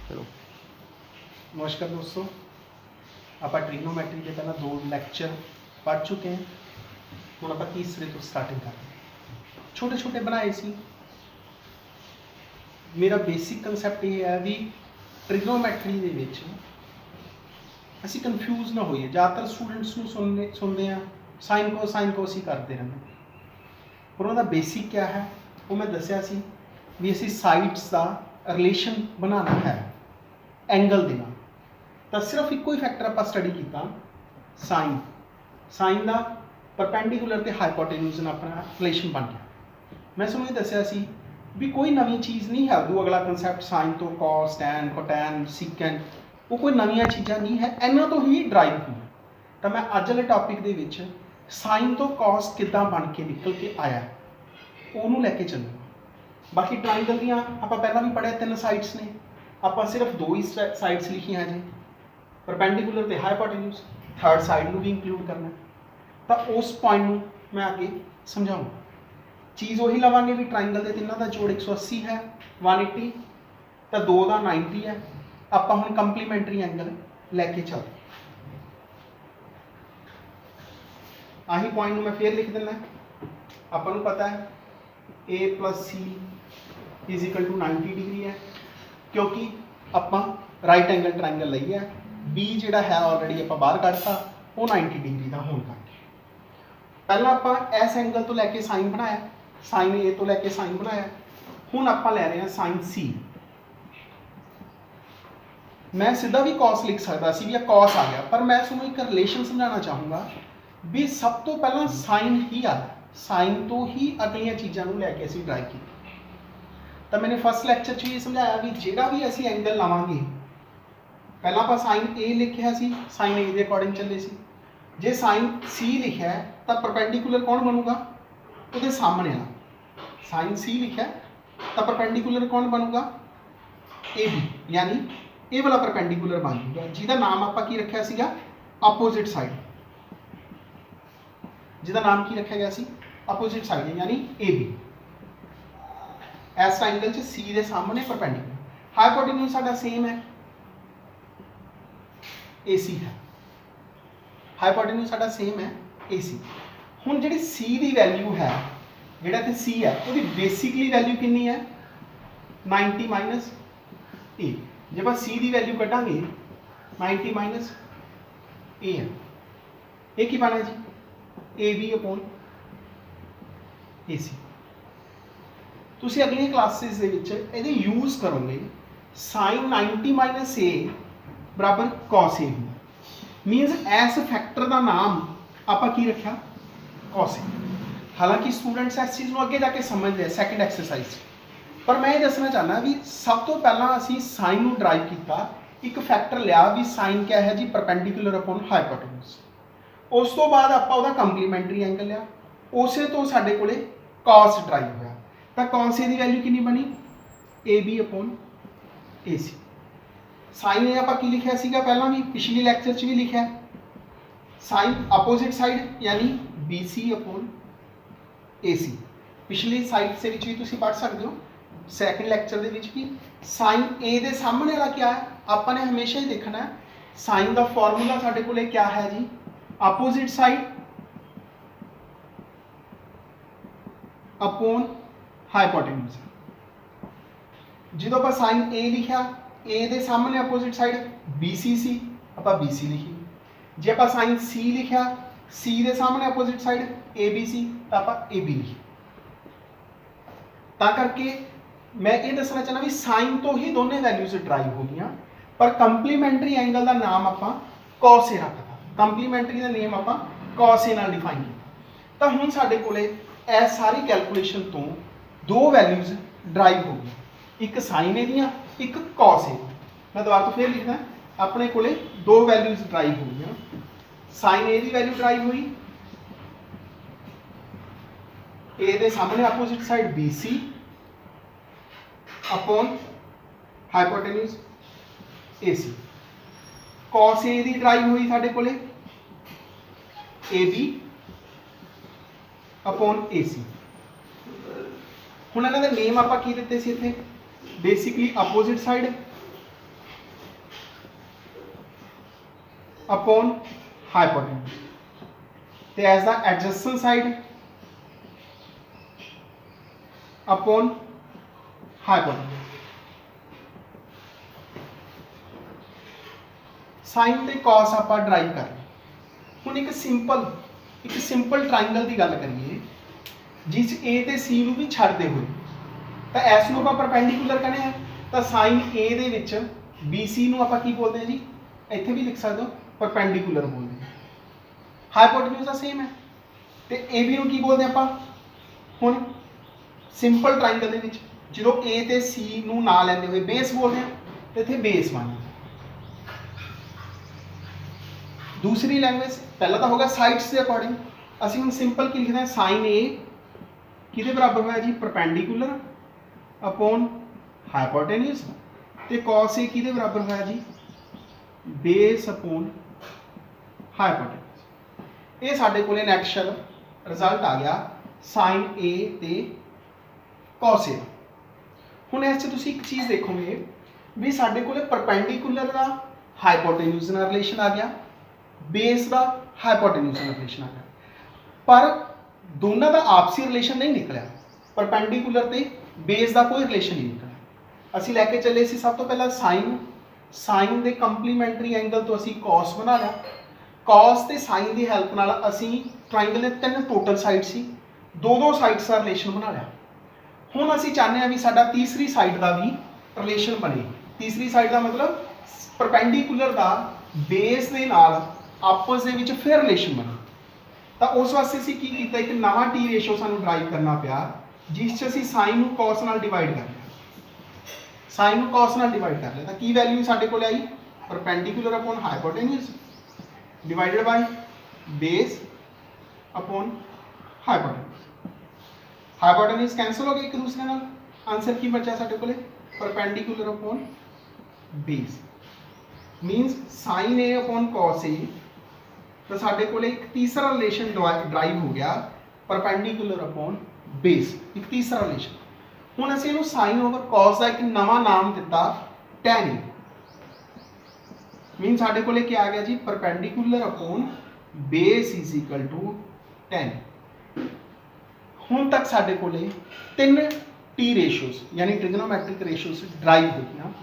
चलो नमस्कार दोस्तों, आप ट्रिग्नोमेट्री के पहला 2 लैक्चर पढ़ चुके हैं। ਹੁਣ ਆਪਾਂ ਤੀਸਰੇ ਤੋਂ ਸਟਾਰਟਿੰਗ ਕਰਦੇ ਹਾਂ। छोटे छोटे बनाए सी। मेरा बेसिक कंसैप्ट ये है भी ट्रिग्नोमैट्री ਦੇ ਵਿੱਚ ਅਸੀਂ ਕਨਫਿਊਜ਼ ਨਾ ਹੋਈਏ। ਜ਼ਿਆਦਾਤਰ ਸਟੂਡੈਂਟਸ ਨੂੰ ਸੁਣਦੇ ਆ ਸਾਈਨ ਕੋਸ ਹੀ ਕਰਦੇ ਰਹਿੰਦੇ, ਪਰ ਉਹਦਾ ਬੇਸਿਕ ਕਿਆ ਹੈ ਉਹ ਮੈਂ ਦੱਸਿਆ ਸੀ ਵੀ ਅਸੀਂ ਸਾਈਡਸ ਦਾ ਰਿਲੇਸ਼ਨ ਬਣਾਉਣਾ ਹੈ ਐਂਗਲ ਦੇ ਨਾਲ। ਤਾਂ ਸਿਰਫ ਇੱਕੋ ਹੀ ਫੈਕਟਰ ਆਪਾਂ ਸਟੱਡੀ ਕੀਤਾ, ਸਾਈਨ ਦਾ परपेंडिकुलर ਤੇ ਹਾਈਪੋਟੇਨਿਊਜ਼ ਨਾਲ ਆਪਣਾ ਰਿਲੇਸ਼ਨ ਬਣ ਗਿਆ। ਮੈਂ ਤੁਹਾਨੂੰ ਇਹ ਦੱਸਿਆ ਸੀ ਵੀ ਕੋਈ ਨਵੀਂ ਚੀਜ਼ ਨਹੀਂ ਹੈ। ਉਦੋਂ ਅਗਲਾ ਕਨਸੈਪਟ ਸਾਈਨ ਤੋਂ ਕਾਸ, ਟੈਨ, ਕੋਟੈਨ, ਸੀਕੈਂਟ, ਉਹ ਕੋਈ ਨਵੀਆਂ ਚੀਜ਼ਾਂ ਨਹੀਂ ਹੈ, ਇਹਨਾਂ ਤੋਂ ਹੀ ਡਰਾਈਵ ਹੋਈਆਂ। ਤਾਂ ਮੈਂ ਅੱਜ ਵਾਲੇ ਟੌਪਿਕ ਦੇ ਵਿੱਚ ਸਾਈਨ ਤੋਂ ਕਾਸ ਕਿੱਦਾਂ ਬਣ ਕੇ ਨਿਕਲ ਕੇ ਆਇਆ ਉਹਨੂੰ ਲੈ ਕੇ ਚੱਲੂਗਾ। ਬਾਕੀ ਟ੍ਰਾਇੰਗਲ ਦੀਆਂ ਆਪਾਂ ਪਹਿਲਾਂ ਵੀ ਪੜ੍ਹਿਆ 3 ਸਾਈਡਸ ਨੇ, ਆਪਾਂ ਸਿਰਫ 2 ਹੀ ਸਾਈਡਸ ਲਿਖੀਆਂ ਜੀ, परपेंडिकुलर ਤੇ ਹਾਈਪੋਟੇਨਿਊਜ਼, ਥਰਡ ਸਾਈਡ ਨੂੰ ਵੀ ਇੰਕਲੂਡ ਕਰਨਾ। ਤਾਂ ਉਸ ਪੁਆਇੰਟ ਨੂੰ ਮੈਂ ਅੱਗੇ ਸਮਝਾਉਂਗਾ। ਚੀਜ਼ ਉਹੀ ਲਵਾਂਗੇ ਵੀ ਟ੍ਰਾਇੰਗਲ ਦੇ ਤਿੰਨਾਂ ਦਾ ਜੋੜ 180 ਹੈ, 180 ਤਾਂ 2 ਦਾ 90 ਹੈ। ਆਪਾਂ ਹੁਣ ਕੰਪਲੀਮੈਂਟਰੀ ਐਂਗਲ ਲੈ ਕੇ ਚੱਲਦੇ। ਆਹੀ ਪੁਆਇੰਟ ਨੂੰ ਮੈਂ ਫੇਰ ਲਿਖ ਦਿੰਦਾ। ਆਪਾਂ ਨੂੰ ਪਤਾ ਹੈ a + c = 90 ਡਿਗਰੀ ਹੈ, ਕਿਉਂਕਿ ਆਪਾਂ ਰਾਈਟ ਐਂਗਲ ਟ੍ਰਾਇੰਗਲ ਲਈ ਹੈ। b ਜਿਹੜਾ ਹੈ ਆਲਰੇਡੀ ਆਪਾਂ ਬਾਹਰ ਕੱਢਤਾ, ਉਹ 90 ਡਿਗਰੀ ਦਾ ਹੋਣ ਕਰਕੇ ਪਹਿਲਾਂ ਆਪਾਂ ਇਸ ਐਂਗਲ ਤੋਂ ਲੈ ਕੇ ਸਾਈਨ ਬਣਾਇਆ, ਸਾਈਨ a ਤੋਂ ਲੈ ਕੇ ਸਾਈਨ ਬਣਾਇਆ। ਹੁਣ ਆਪਾਂ ਲੈ ਰਹੇ ਹਾਂ ਸਾਈਨ c। ਮੈਂ ਸਿੱਧਾ ਵੀ cos ਲਿਖ ਸਕਦਾ ਸੀ ਵੀ ਇਹ cos ਆ ਗਿਆ, ਪਰ ਮੈਂ ਤੁਹਾਨੂੰ ਇੱਕ ਰਿਲੇਸ਼ਨ ਸਮਝਾਉਣਾ ਚਾਹੂੰਗਾ ਵੀ ਸਭ ਤੋਂ ਪਹਿਲਾਂ ਸਾਈਨ ਹੀ ਆਦਾ, ਸਾਈਨ ਤੋਂ ਹੀ ਅਗਲੀਆਂ ਚੀਜ਼ਾਂ ਨੂੰ ਲੈ ਕੇ ਅਸੀਂ ਡਰਾਈਵ ਕੀਤਾ। ਤਾਂ ਮੈंने ਫਸਟ ਲੈਕਚਰ 'ਚ ਇਹ ਸਮਝਾਇਆ ਵੀ ਜਿਹੜਾ ਵੀ ਅਸੀਂ ਐਂਗਲ ਲਾਵਾਂਗੇ, ਪਹਿਲਾਂ ਆਪਾਂ ਸਾਈਨ a ਲਿਖਿਆ ਸੀ, ਸਾਈਨ a ਦੇ ਅਕੋਰਡਿੰਗ ਚੱਲੇ ਸੀ। ਜੇ ਸਾਈਨ c ਲਿਖਿਆ ਤਾਂ ਪਰਪੈਂਡੀਕੂਲਰ ਕੌਣ ਬਣੂਗਾ? ਉਹਦੇ ਸਾਹਮਣੇ ਵਾਲਾ। ਸਾਈਨ c ਲਿਖਿਆ ਤਾਂ ਪਰਪੈਂਡੀਕੂਲਰ ਕੌਣ ਬਣੂਗਾ? ab, ਯਾਨੀ ਇਹ ਵਾਲਾ ਪਰਪੈਂਡੀਕੂਲਰ ਬਣ ਜੂਗਾ, ਜਿਹਦਾ ਨਾਮ ਆਪਾਂ ਕੀ ਰੱਖਿਆ ਸੀਗਾ? Opposite side. ਜਿਹਦਾ ਨਾਮ ਕੀ ਰੱਖਿਆ ਗਿਆ ਸੀ? ਆਪੋਜ਼ਿਟ ਸਾਈਡ, ਯਾਨੀ ab। ਇਸ ਟ੍ਰਾਇੰਗਲ 'ਚ c ਦੇ ਸਾਹਮਣੇ ਪਰਪੈਂਡੀਕੂਲਰ। ਹਾਈਪੋਟੇਨਿਊਜ਼ ਸਾਡਾ ਸੇਮ ਹੈ, AC ਹੈ। ਹਾਈਪੋਟੇਨਿਊਜ਼ ਸਾਡਾ ਸੇਮ ਹੈ, AC। ਹੁਣ ਜਿਹੜੀ C ਦੀ ਵੈਲਿਊ ਹੈ, ਜਿਹੜਾ ਤੇ C ਹੈ, ਉਹਦੀ ਬੇਸਿਕਲੀ ਵੈਲਿਊ ਕਿੰਨੀ ਹੈ? 90 - a। ਜੇ ਆਪਾਂ C ਦੀ ਵੈਲਿਊ ਕੱਢਾਂਗੇ 90 - a ਹੈ, ਇਹ ਕੀ ਬਣਾ ਜੀ? AB/AC। ਤੁਸੀਂ ਅਗਲੀਆਂ ਕਲਾਸਿਸ ਦੇ ਵਿੱਚ ਇਹਦੇ ਯੂਜ਼ ਕਰੋਗੇ। ਸਾਈਨ 90 - a ਬਰਾਬਰ cos a ਹੁੰਦਾ, ਮੀਨਸ ਇਸ ਫੈਕਟਰ ਦਾ ਨਾਮ ਆਪਾਂ ਕੀ ਰੱਖਿਆ? cos a। ਹਾਲਾਂਕਿ ਸਟੂਡੈਂਟਸ ਇਸ ਚੀਜ਼ ਨੂੰ ਅੱਗੇ ਜਾ ਕੇ ਸਮਝਦੇ ਆ ਸੈਕੰਡ ਐਕਸਰਸਾਈਜ਼, ਪਰ ਮੈਂ ਇਹ ਦੱਸਣਾ ਚਾਹੁੰਦਾ ਵੀ ਸਭ ਤੋਂ ਪਹਿਲਾਂ ਅਸੀਂ ਸਾਈਨ ਨੂੰ ਡਰਾਈਵ ਕੀਤਾ, ਇੱਕ ਫੈਕਟਰ ਲਿਆ ਵੀ ਸਾਈਨ ਕਿਆ ਹੈ ਜੀ? Perpendicular upon hypotenuse. ਉਸ ਤੋਂ ਬਾਅਦ ਆਪਾਂ ਉਹਦਾ ਕੰਪਲੀਮੈਂਟਰੀ ਐਂਗਲ ਲਿਆ, ਉਸੇ ਤੋਂ ਸਾਡੇ ਕੋਲੇ cos ਡਰਾਈਵ ਹੋਇਆ। ਤਾਂ cos a ਦੀ ਵੈਲਿਊ ਕਿੰਨੀ ਬਣੀ? AB/AC। ਸਾਈਨ a ਆਪਾਂ ਕੀ ਲਿਖਿਆ ਸੀਗਾ ਪਹਿਲਾਂ ਵੀ, ਪਿਛਲੀ ਲੈਕਚਰ 'ਚ ਵੀ ਲਿਖਿਆ, ਸਾਈਨ ਆਪੋਜ਼ਿਟ ਸਾਈਡ ਯਾਨੀ BC/AC। ਪਿਛਲੀ ਸਾਈਡ ਦੇ ਵਿੱਚ ਵੀ ਤੁਸੀਂ ਪੜ੍ਹ ਸਕਦੇ ਹੋ, ਸੈਕੰਡ ਲੈਕਚਰ ਦੇ ਵਿੱਚ ਵੀ। ਸਾਈਨ a ਦੇ ਸਾਹਮਣੇ ਵਾਲਾ ਕਿਆ ਹੈ? ਆਪਾਂ ਨੇ ਹਮੇਸ਼ਾ ਹੀ ਦੇਖਣਾ ਸਾਈਨ ਦਾ ਫਾਰਮੂਲਾ ਸਾਡੇ ਕੋਲੇ ਕਿਆ ਹੈ ਜੀ? Opposite side upon hypotenuse. ਜਦੋਂ ਆਪਾਂ ਸਾਈਨ a ਲਿਖਿਆ, a ਦੇ ਸਾਹਮਣੇ ਆਪੋਜ਼ਿਟ ਸਾਈਡ BC ਸੀ, ਆਪਾਂ BC ਲਿਖੀ। ਜੇ ਆਪਾਂ ਸਾਈਨ c ਲਿਖਿਆ, c ਦੇ ਸਾਹਮਣੇ ਆਪੋਜ਼ਿਟ ਸਾਈਡ AB ਸੀ, ਤਾਂ ਆਪਾਂ AB ਲਿਖੀ। ਤਾਂ ਕਰਕੇ ਮੈਂ ਇਹ ਦੱਸਣਾ ਚਾਹੁੰਦਾ ਵੀ ਸਾਈਨ ਤੋਂ ਹੀ ਦੋਨੇ ਵੈਲਿਊਜ਼ ਡਰਾਈਵ ਹੋ ਗਈਆਂ, ਪਰ ਕੰਪਲੀਮੈਂਟਰੀ ਐਂਗਲ ਦਾ ਨਾਮ ਆਪਾਂ cos a ਰੱਖਤਾ। ਕੰਪਲੀਮੈਂਟਰੀ ਦਾ ਨੇਮ ਆਪਾਂ cos a ਨਾਲ ਡਿਫਾਈਨ ਕੀਤਾ। ਤਾਂ ਹੁਣ ਸਾਡੇ ਕੋਲੇ ਇਸ ਸਾਰੀ ਕੈਲਕੂਲੇਸ਼ਨ ਤੋਂ 2 ਵੈਲਿਊਜ਼ ਡਰਾਈਵ ਹੋ ਗਈਆਂ, ਇੱਕ ਸਾਈਨ a ਦੀਆਂ, ਇੱਕ cos a। ਮੈਂ ਦੁਬਾਰਾ ਤੋਂ ਫੇਰ ਲਿਖਦਾ, ਆਪਣੇ ਕੋਲੇ 2 ਵੈਲਿਊਜ਼ ਡਰਾਈਵ ਹੋ ਗਈਆਂ। ਸਾਈਨ a ਦੀ ਵੈਲਿਊ ਡਰਾਈਵ ਹੋਈ, a ਦੇ ਸਾਹਮਣੇ opposite side BC upon hypotenuse AC। cos a ਦੀ ਡਰਾਈਵ ਹੋਈ ਸਾਡੇ ਕੋਲੇ AB ਅਪੋਨ AC। ਹੁਣ ਇਹਨਾਂ ਦੇ ਨੇਮ ਆਪਾਂ ਕੀ ਦਿੱਤੇ ਸੀ ਇੱਥੇ? Basically opposite side upon hypotenuse ते as the adjacent side upon hypotenuse. Sine ते कॉस आप ड्राइव कर हुण एक सिंपल ट्राइंगल की गल करिए जिस ए ते सी नूं भी छड्डदे होए तो एस नूं आपां परपेंडिकुलर कहने हैं तो साइन ए दे विच बी सी नूं आपां की बोलते हैं जी, इत्थे भी लिख सकते हो परपेंडिकुलर बोलते हैं। हाइपोटेन्यूज दा सेम है तो ए बी नूं की बोलते हैं आपां हुण सिंपल ट्राइंगल दे विच जो ए ते सी नूं ना लैंदे हुए बेस बोलते हैं तो इत्थे बेस बन जाता। दूसरी लैंग्वेज पहला तो होगा साइड्स के अकॉर्डिंग असीं हुण सिंपल की लिखते हैं साइन ए किहदे बराबर होया जी परपेंडिकुलर अपॉन हाइपोटेन्यूज ते कॉस ए किहदे बराबर होया जी बेस अपॉन हाइपोटेन्यूज। ये साडे कोले नैचुरल रिजल्ट आ गया साइन ए ते कॉस ए। हुण इस च तुसीं एक चीज़ देखोगे भी साडे कोले परपेंडिकुलर दा हाइपोटेन्यूज नाल रिलेशन आ गया, बेस का हाइपोटेन्यूज नाल रिलेशन आ गया, पर दोनों का आपसी रिलेशन नहीं निकलिया। परपेंडिकुलर ते बेस का कोई रिलेशन नहीं निकलिया। असीं लैके चले सी सब तो पहला साइन दे कंप्लीमेंटरी एंगल तो असीं कॉस बना लिया, कॉस ते साइन की हैल्प नाल असीं ट्राइंगल दे 3 टोटल साइड सी दो साइड्स का रिलेशन बना लिया। हुण असीं चाहते हैं भी साडा तीसरी साइड का भी रिलेशन बने। तीसरी साइड का मतलब परपेंडिकुलर का बेस दे नाल आपस दे विच फिर रिलेशन बने। तो उस वास्ते असीं की कीता, एक नवा टी रेशो सानूं ड्राइव करना पिया जिस च असीं साइन नूं कॉस नाल डिवाइड कर लिया। साइन नूं कॉस नाल डिवाइड कर लिया तो की वैल्यू साडे कोल आई perpendicular upon hypotenuse divided by base upon hypotenuse. Hypotenuse cancel हो गए एक दूसरे नाल, आंसर की बचा साडे कोले perpendicular upon base minus sine A upon cos A. तो साडे कोले एक तीसरा रिलेशन ड्राइव हो गया परपेंडिकुलर अपॉन बेस, एक तीसरा रिलेशन। हुण असीं इहनूं साइन ओवर कॉस का एक नवा नाम दिता टैन ए मीन साडे कोले क्या आ गया जी perpendicular upon base is equal to tan. हुण तक साडे कोले 3 टी रेशोस यानी ट्रिग्नोमैट्रिक रेशोस ड्राइव हो गया।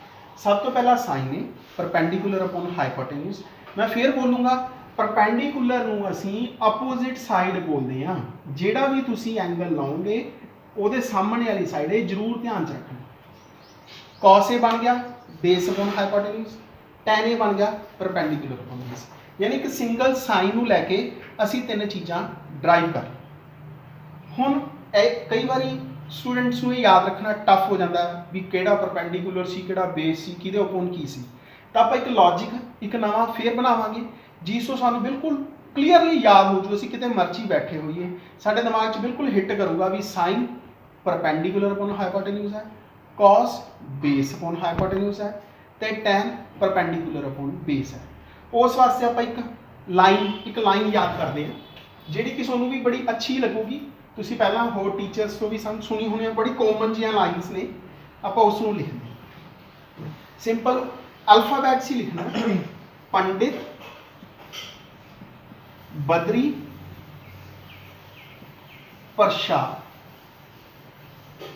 सब तो पहला साइन ए परपेंडिकुलर अपॉन हाइपोटेन्यूज। मैं फिर बोलूँगा परपेंडिकुलर नूं असीं अपोजिट साइड बोलते हैं, जिहड़ा भी तुसीं एंगल लाओगे उहदे सामने वाली साइड ये जरूर ध्यान च रखना। कॉस ए बन गया base upon hypotenuse, tan A बन गया परपेंडिकुलर अपॉन बेस। यानी कि सिंगल साइन नूं लैके असीं 3 चीज़ां ड्राइव कर। हुण कई बारी स्टूडेंट्स नूं याद रखना टफ हो जाता है भी किहड़ा परपेंडिकुलर सी किहड़ा बेस सी किहदे अपॉन की सी। तो आप एक लॉजिक एक नवा फेर बनावांगे जिस तो सानूं बिल्कुल क्लीयरली याद हो जो असीं किते मर्जी बैठे होइए साडे दिमाग 'च बिल्कुल हिट करूगा भी साइन परपेंडिकुलर अपॉन हाइपोटेन्यूज है, कॉस बेस अपॉन हाइपोटेन्यूज है ते टैन परपेंडिकुलर अपॉन बेस है। उस वास्ते आप एक लाइन याद करते हैं जिहड़ी कि तुहानूं भी बड़ी अच्छी लगूगी। तुसीं पहलां होर टीचर्स तो भी सुनी होनी बड़ी कॉमन जिहियां लाइन्स ने, आपां उसनूं लिखना सिंपल अल्फाबैट से लिखना पंडित बद्री प्रसाद,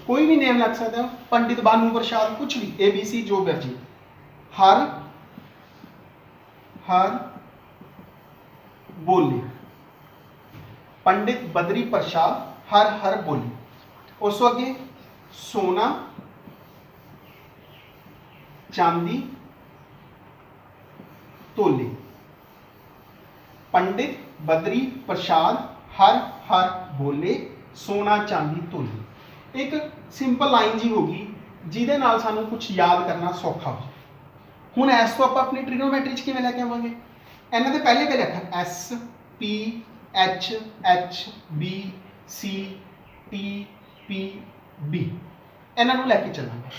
कोई भी नेम लग सकता है, पंडित बानू प्रसाद कुछ भी ABC जो मर्जी। हर बोले पंडित बद्री प्रसाद हर बोले। उस अगे सोना चांदी तोले। पंडित बद्री प्रसाद हर बोले सोना चांदी तोले। एक सिंपल लाइन जी होगी जिहदे नाल सानू कुछ याद करना सौखा हो जाए। हुण एस तो आप अपनी ट्रिग्नोमैट्री च किवें लैके आवांगे, इन्हां दे पहले पहले अखर SP H B C T P B इन्हां नूं लैके चलांगे।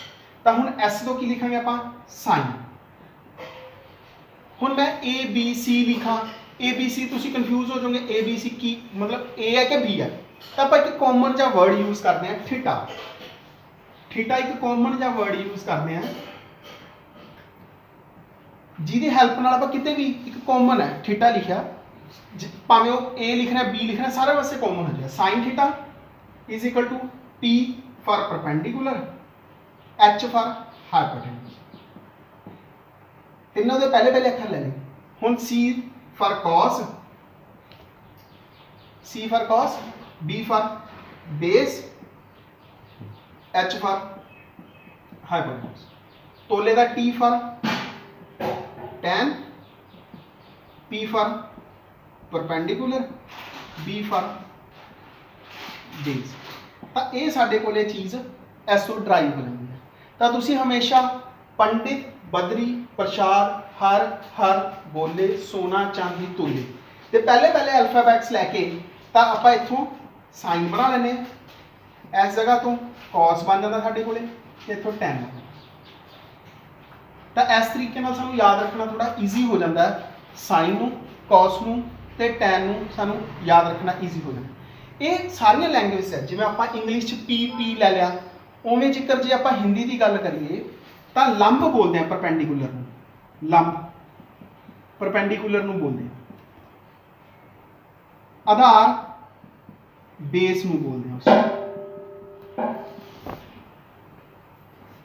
तो हुण S तो की लिखांगे आपां साइन। हुण मैं ABC लिखा, ABC तुसीं कन्फ्यूज हो जाओगे ABC की मतलब A है कि B है। तो आप एक कॉमन जा वर्ड यूज करते हैं थीटा। थीटा एक कॉमन जा वर्ड यूज करते हैं ਜਿਹਦੀ ਹੈਲਪ ਨਾਲ ਆਪਾਂ ਕਿਤੇ ਵੀ ਇੱਕ ਕਾਮਨ ਹੈ ਥੀਟਾ ਲਿਖਿਆ, ਭਾਵੇਂ ਉਹ A ਲਿਖਣਾ B ਲਿਖਣਾ ਸਾਰੇ ਪਾਸੇ ਕਾਮਨ ਹੋ ਜਾਏਗਾ। Sine theta is equal to P for perpendicular, H for hypotenuse. ਤਿੰਨੋਂ ਦੇ ਪਹਿਲੇ ਪਹਿਲੇ ਅੱਖਰ ਲੈ ਲਏ। ਹੁਣ C for cos, C for cos, B for base, H for hypotenuse. तोले का T for tan, P for perpendicular, B for base. ਤਾਂ ਇਹ ਸਾਡੇ ਕੋਲੇ ਚੀਜ਼ ਐਸੋ ਡਰਾਈਵ ਹੋ ਜਾਂਦੀ ਹੈ। ਤਾਂ ਤੁਸੀਂ ਹਮੇਸ਼ਾ ਪੰਡਿਤ, ਬਦਰੀ, ਪ੍ਰਸ਼ਾਦ, ਹਰ ਹਰ ਬੋਲੇ, ਸੋਨਾ ਚਾਂਦੀ ਤੋਲੇ ਤੇ ਪਹਿਲੇ ਪਹਿਲੇ ਅਲਫਾਬੈਟਸ ਲੈ ਕੇ ਤਾਂ ਆਪਾਂ ਇੱਥੋਂ ਸਾਈਨ ਬਣਾ ਲੈਂਦੇ ਹਾਂ। ਇਸ ਜਗ੍ਹਾ ਤੋਂ cos ਬਣ ਜਾਂਦਾ ਸਾਡੇ ਕੋਲੇ ਤੇ ਇੱਥੋਂ tan। ਤਾਂ ਇਸ ਤਰੀਕੇ ਨਾਲ ਸਾਨੂੰ ਯਾਦ ਰੱਖਣਾ ਥੋੜਾ ਈਜ਼ੀ ਹੋ ਜਾਂਦਾ ਹੈ। ਸਾਈਨ ਨੂੰ, cos ਨੂੰ ਤੇ tan ਨੂੰ ਸਾਨੂੰ ਯਾਦ ਰੱਖਣਾ ਈਜ਼ੀ ਹੋ ਜਾਂਦਾ। ਇਹ ਸਾਰੀਆਂ ਲੈਂਗੁਏਜ ਹੈ, ਜਿਵੇਂ ਆਪਾਂ ਇੰਗਲਿਸ਼ 'ਚ ਪੀ ਲੈ ਲਿਆ, ਉਵੇਂ ਜੇਕਰ ਜੇ ਆਪਾਂ ਹਿੰਦੀ ਦੀ ਗੱਲ ਕਰੀਏ ਤਾਂ ਲੰਬ ਬੋਲਦੇ ਆ ਪਰਪੈਂਡੀਕੂਲਰ ਨੂੰ, ਲੰਬ ਪਰਪੈਂਡੀਕੂਲਰ ਨੂੰ ਬੋਲਦੇ ਆ। ਆਧਾਰ ਬੇਸ ਨੂੰ ਬੋਲਦੇ ਆ ਉਸ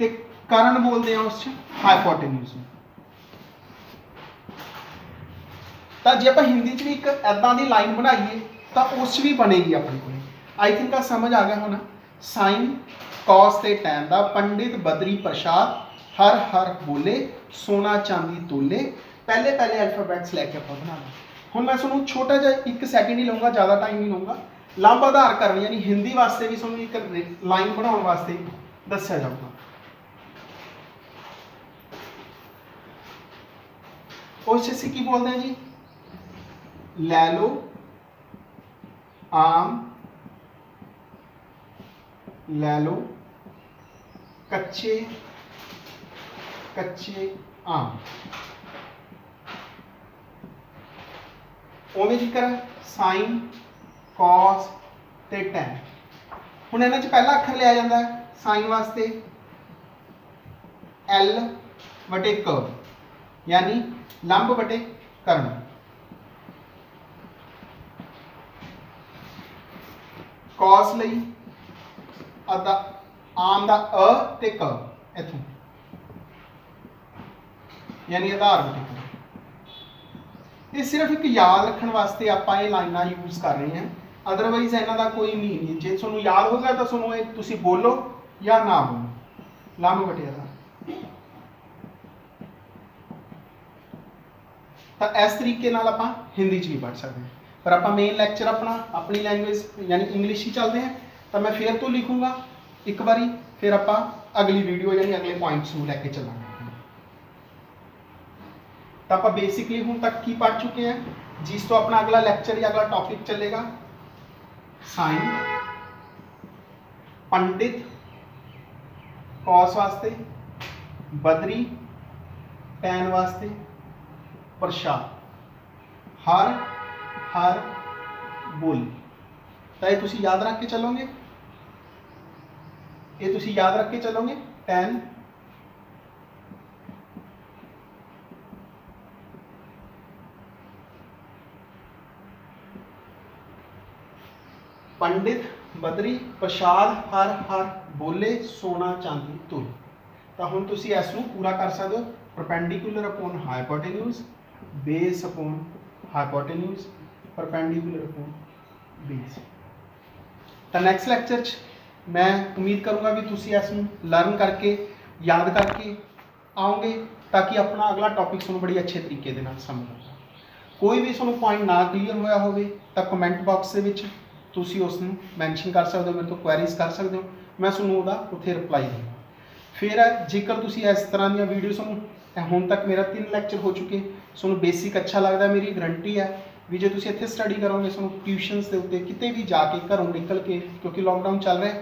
ਤੇ ਕਰਨ ਬੋਲਦੇ ਆ ਉਸ 'ਚ ਹਾਈਪੋਟੇਨਿਊਜ਼ ਨੂੰ। ਤਾਂ ਜੇ ਆਪਾਂ ਹਿੰਦੀ 'ਚ ਵੀ ਇੱਕ ਐਦਾਂ ਦੀ ਲਾਈਨ ਬਣਾਈਏ ਤਾਂ ਉਸ ਵੀ ਬਣੇਗੀ ਆਪਣੇ ਕੋਲ। आई थिंक आ समझ आ गया होना। साइन कॉस ते टैन दा पंडित बदरी प्रसाद हर हर बोले सोना चांदी तोले पहले पहले अल्फाबैट्स लैके आप बनाना। हुण मैं तुहानूं छोटा जिहा 1 सैकेंड ही लूँगा, ज़्यादा टाइम नहीं लूँगा। लंब आधार करनी यानी हिंदी वास्ते भी तुहानूं एक लाइन बनाउण वास्ते दस्सिया जाऊगा। उस असीं की बोलते हैं जी, लै लो, आम, लै लो, कच्चे कच्चे आम। उवें जिक्र साइन कॉस ते टैन। हुण इन्हां च पहला अखर लिया जाता है साइन वास्ते L बटे क, यानी लंब बटे कर्ण। कॉस लई अदा आम दा अ ते क इथों, यानी आधार बटे क। ये सिर्फ एक याद रखने वास्ते आप ये लाइना यूज कर रहे हैं, अदरवाइज इन्हों का कोई मीन नहीं। जे तुहानूं याद होगा तो तुहानूं तुसीं बोलो या ना बोलो, लंब बटे आधार। तो इस तरीके नाल आपां हिंदी च भी पढ़ सकते हैं, पर आप मेन लैक्चर अपना अपनी लैंग्वेज यानी इंग्लिश ही चलते हैं। तो मैं फिर तो लिखूँगा एक बारी, फिर आप अगली वीडियो यानी अगले पॉइंट्स में लैके चलांगे। तो आप बेसिकली हूँ तक की पढ़ चुके हैं, जिस तो अपना अगला लैक्चर या अगला टॉपिक चलेगा साइन, पंडित कॉस वास्ते, बदरी टैन वास्ते, प्रसाद हर हर बोल। तो ये तुसी याद रख के चलोगे, ये तुसी याद रख के चलोगे। टैन पंडित बदरी प्रसाद हर हर बोले सोना चांदी तुल। तो हुण तुसी इस नूं पूरा कर सकते हो, perpendicular upon hypotenuse, base upon hypotenuse, perpendicular upon base. तो नैक्सट लैक्चर मैं उम्मीद करूँगा भी तुसी इस नूं लर्न करके याद करके आओगे, ताकि अपना अगला टॉपिक तुहानूं बड़ी अच्छे तरीके दे नाल समझ आए। कोई भी तुहानूं पॉइंट ना क्लीयर होया होवे तो कमेंट बॉक्स दे विच तुसी उसनूं मैंशन कर सकते हो, मेरे तो क्वेरीज कर सकते हो, मैं तुहानूं उहदा उत्थे रिप्लाई दूँगा। फिर जेकर तुसी इस तरह दी वीडियो तुहानूं हुण तक मेरा 3 लैक्चर हो चुके, तुहानूं बेसिक अच्छा लगता, मेरी गारंटी है भी जो तुसी इत्थे स्टडी करोगे तुहानूं ट्यूशनस के उत्ते किते भी जाके घरों निकल के, क्योंकि लॉकडाउन चल रहा है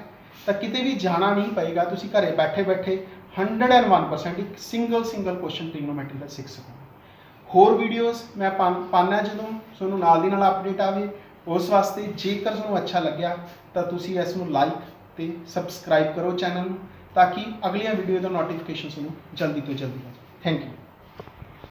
तो किते भी जाना नहीं पएगा, तुसी घरे बैठे बैठे 101% एक सिंगल क्वेश्चन ट्रिग्नोमेट्री का सीख सकोगे। होर वीडियोज़ मैं पाना जदों तुहानूं नाल दी नाल अपडेट आवे, उस वास्ते जेकर तुहानूं अच्छा लग्या तो तुसी इसनूं लाइक ते सबसक्राइब करो चैनल नूं, ताकि अगलियां वीडियो का नोटिफिकेशन तुहानूं जल्दी तो जल्दी आ जाए। Thank you.